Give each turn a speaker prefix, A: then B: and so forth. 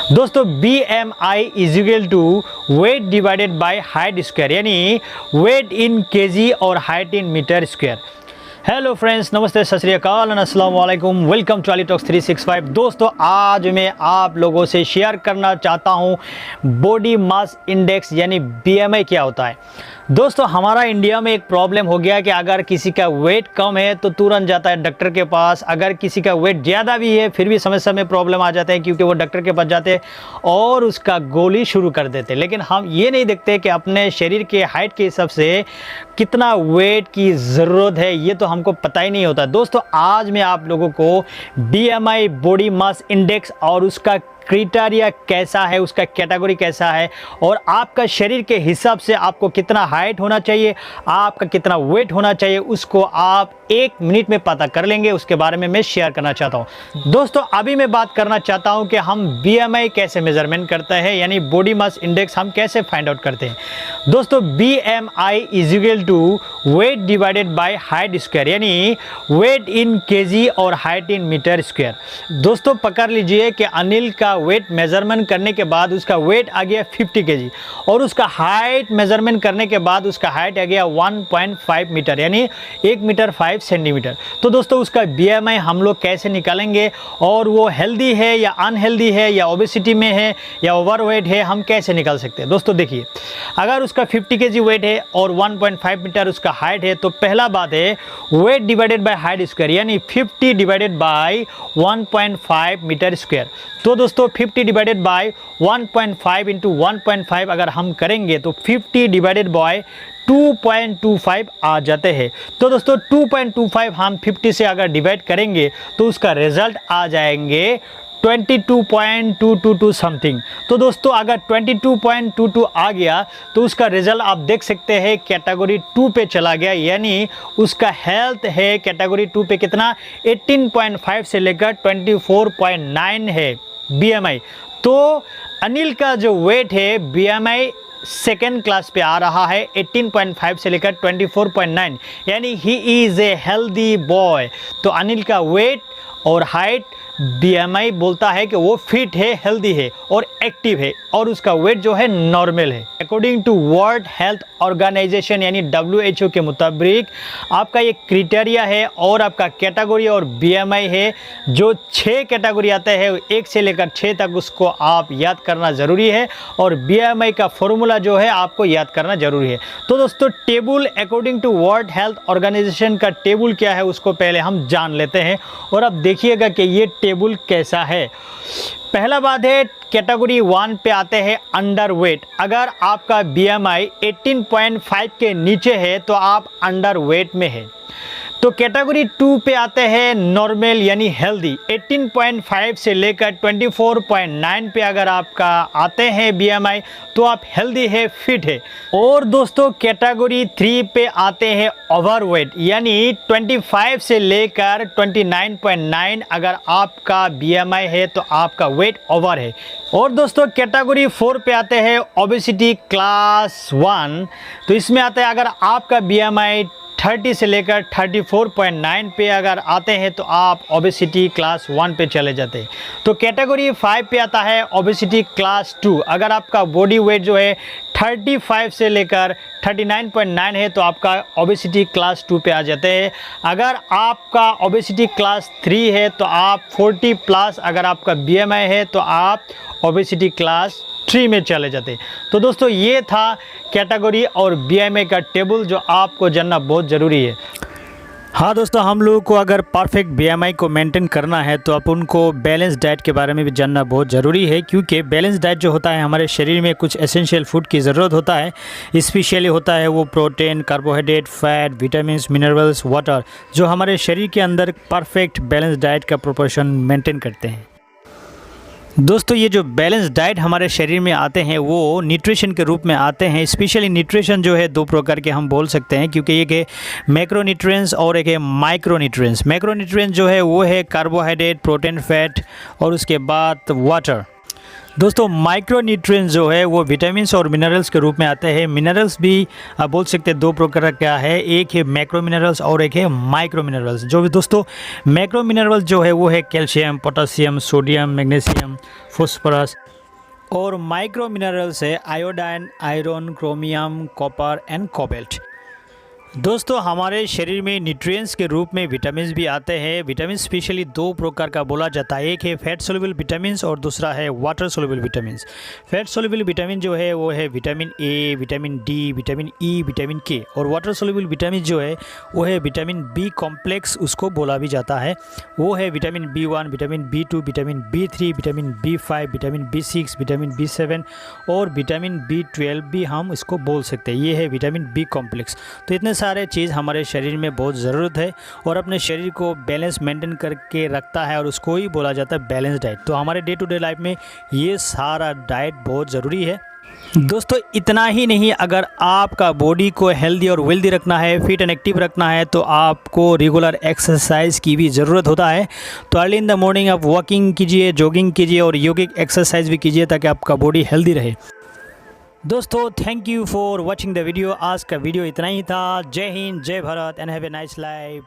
A: दोस्तों BMI is equal to weight divided by height square, यानी weight in KG और height in metre square. Hello friends, नमस्ते, सत श्री अकाल, अस्सलाम वालेकुम, वेलकम टू अली टॉक्स 365। दोस्तों आज मैं आप लोगों से शेयर करना चाहता हूं बॉडी मास इंडेक्स यानी BMI क्या होता है। दोस्तों हमारा इंडिया में एक प्रॉब्लम हो गया कि अगर किसी का वेट कम है तो तुरंत जाता है डॉक्टर के पास, अगर किसी का वेट ज़्यादा भी है फिर भी समय समय प्रॉब्लम आ जाते हैं क्योंकि वो डॉक्टर के पास जाते और उसका गोली शुरू कर देते। लेकिन हम ये नहीं देखते कि अपने शरीर के हाइट के हिसाब से कितना वेट की ज़रूरत है, ये तो हमको पता ही नहीं होता। दोस्तों आज मैं आप लोगों को BMI बॉडी मास इंडेक्स और उसका क्राइटेरिया कैसा है, उसका कैटेगरी कैसा है और आपका शरीर के हिसाब से आपको कितना हाइट होना चाहिए, आपका कितना वेट होना चाहिए, उसको आप 1 मिनट में पता कर लेंगे। उसके बारे में मैं शेयर करना चाहता हूं। दोस्तों अभी मैं बात करना चाहता हूं कि हम BMI कैसे मेजरमेंट करते हैं, यानी बॉडी मास इंडेक्स हम कैसे फाइंड आउट करते हैं। दोस्तों BMI is equal to weight divided by height square, यानी वेट इन केजी और हाइट इन मीटर स्क्वायर। दोस्तों पकड़ लीजिए कि अनिल का वेट मेजरमेंट करने के बाद उसका वेट आ गया 50 kg और उसका हाइट मेजरमेंट करने के बाद उसका हाइट आ गया 1.5 मीटर, यानी 1 मीटर 5 सेंटीमीटर। तो दोस्तों उसका BMI हम लोग कैसे निकालेंगे और वो हेल्दी है या अनहेल्दी है या ओबेसिटी में है या ओवरवेट है, हम कैसे निकाल सकते हैं। दोस्तों देखिए, अगर उसका 50 kg वेट है और 1.5 मीटर उसका हाइट है तो पहला बात है wait divided by height square, यानी 50 डिवाइडेड बाय 1.5 मीटर स्क्वायर। तो दोस्तों 50 डिवाइडेड बाय 1.5 इंटू 1.5 अगर हम करेंगे तो 50 डिवाइडेड बाय 2.25 आ जाते हैं। तो दोस्तों 2.25 हम 50 से अगर डिवाइड करेंगे तो उसका रिजल्ट आ जाएंगे 22.222 समथिंग। तो दोस्तों अगर 22.22 आ गया तो उसका रिजल्ट आप देख सकते हैं कैटेगरी 2 पे चला गया, यानी उसका हेल्थ है कैटेगरी 2 पे कितना 18.5 से लेकर 24.9 है BMI। तो अनिल का जो वेट है BMI सेकेंड क्लास पे आ रहा है 18.5 से लेकर 24.9, यानी he is a healthy boy. तो अनिल का वेट और हाइट BMI बोलता है कि वो फिट है, हेल्दी है और एक्टिव है और उसका वेट जो है नॉर्मल है। According to World Health Organization यानी WHO के मुताबिक आपका ये क्राइटेरिया है और आपका कैटेगरी और BMI है। जो 6 कैटेगरी आते हैं 1 से लेकर 6 तक उसको आप याद करना ज़रूरी है और BMI का फॉर्मूला जो है आपको याद करना ज़रूरी है। तो दोस्तों table according to World Health Organization का टेबल क्या है उसको पहले हम जान लेते हैं और अब देखिएगा कि ये टेबल कैसा है। पहला बात है कैटेगरी 1 पे आते हैं अंडर वेट। अगर आपका BMI 18.5 के नीचे है तो आप अंडर वेट में है। तो कैटेगरी 2 पे आते हैं नॉर्मल यानी हेल्दी। 18.5 से लेकर 24.9 पे अगर आपका आते हैं BMI तो आप हेल्दी है, फिट है। और दोस्तों कैटेगरी 3 पे आते हैं ओवरवेट, यानी 25 से लेकर 29.9 अगर आपका BMI है तो आपका वेट ओवर है। और दोस्तों कैटेगरी 4 पे आते हैं ओबेसिटी क्लास 1। तो इसमें आता है अगर आपका BMI 30 से लेकर 34.9 पे अगर आते हैं तो आप ओबेसिटी क्लास 1 पे चले जाते हैं। तो कैटेगरी 5 पे आता है ओबेसिटी क्लास 2। अगर आपका बॉडी वेट जो है 35 से लेकर 39.9 है तो आपका ओबेसिटी क्लास 2 पे आ जाते हैं। अगर आपका ओबेसिटी क्लास 3 है तो आप 40 प्लस अगर आपका BMI है तो आप ओबेसिटी क्लास 3 में चले जाते हैं। तो दोस्तों ये था कैटेगरी और BMI का टेबल जो आपको जानना बहुत ज़रूरी है। हाँ दोस्तों, हम लोगों को अगर परफेक्ट BMI को मेंटेन करना है तो आप उनको बैलेंस डाइट के बारे में भी जानना बहुत ज़रूरी है, क्योंकि बैलेंस डाइट जो होता है हमारे शरीर में कुछ एसेंशियल फूड की ज़रूरत होता है। स्पेशली होता है वो protein, carbohydrate, fat, vitamins, minerals, water, जो हमारे शरीर के अंदर परफेक्ट बैलेंस डाइट का प्रोपोर्शन मेंटेन करते हैं। दोस्तों ये जो बैलेंस डाइट हमारे शरीर में आते हैं वो न्यूट्रिशन के रूप में आते हैं। स्पेशली न्यूट्रिशन जो है 2 प्रकार के हम बोल सकते हैं, क्योंकि एक है मैक्रोन्यूट्रिएंट्स और एक है माइक्रोन्यूट्रिएंट्स। मैक्रोन्यूट्रिएंट्स जो है वो है कार्बोहाइड्रेट, प्रोटीन, फैट और उसके बाद वाटर। दोस्तों माइक्रो न्यूट्रिएंट्स जो है वो विटामिन्स और मिनरल्स के रूप में आते हैं। मिनरल्स भी आप बोल सकते हैं दो प्रकार का है, एक है मैक्रो मिनरल्स और एक है माइक्रो मिनरल्स। जो भी दोस्तों मैक्रो मिनरल्स जो है वो है calcium, potassium, sodium, magnesium, phosphorus. और माइक्रो मिनरल्स है iodine, iron, chromium, copper and cobalt. दोस्तों हमारे शरीर में न्यूट्रिएंट्स के रूप में विटामिन्स भी आते हैं। विटामिन स्पेशली दो प्रकार का बोला जाता है, एक है फैट सोल्यूबल विटामिन्स और दूसरा है water soluble vitamins. Fat soluble vitamin जो है वो है vitamin A, vitamin D, vitamin E, vitamin के। और वाटर सोल्यूबल विटामिन जो है वो है विटामिन बी कॉम्प्लेक्स, उसको बोला भी जाता है। वो है vitamin B1, vitamin B2, vitamin B3, vitamin B5, vitamin B6, vitamin B7 और विटामिन B12 भी हम इसको बोल सकते हैं। ये है विटामिन बी कॉम्प्लेक्स। तो इतने सारे चीज़ हमारे शरीर में बहुत ज़रूरत है और अपने शरीर को बैलेंस मेंटेन करके रखता है और उसको ही बोला जाता है बैलेंस डाइट। तो हमारे डे टू डे लाइफ में ये सारा डाइट बहुत ज़रूरी है। दोस्तों इतना ही नहीं, अगर आपका बॉडी को हेल्दी और वेल्दी रखना है, फिट एंड एक्टिव रखना है, तो आपको रेगुलर एक्सरसाइज की भी ज़रूरत होता है। तो अर्ली इन द मॉर्निंग आप वॉकिंग कीजिए, जॉगिंग कीजिए और योगिक एक्सरसाइज भी कीजिए ताकि आपका बॉडी हेल्दी रहे। दोस्तों thank you for watching the video. आज का वीडियो इतना ही था। जय हिंद, जय Bharat and have a nice life.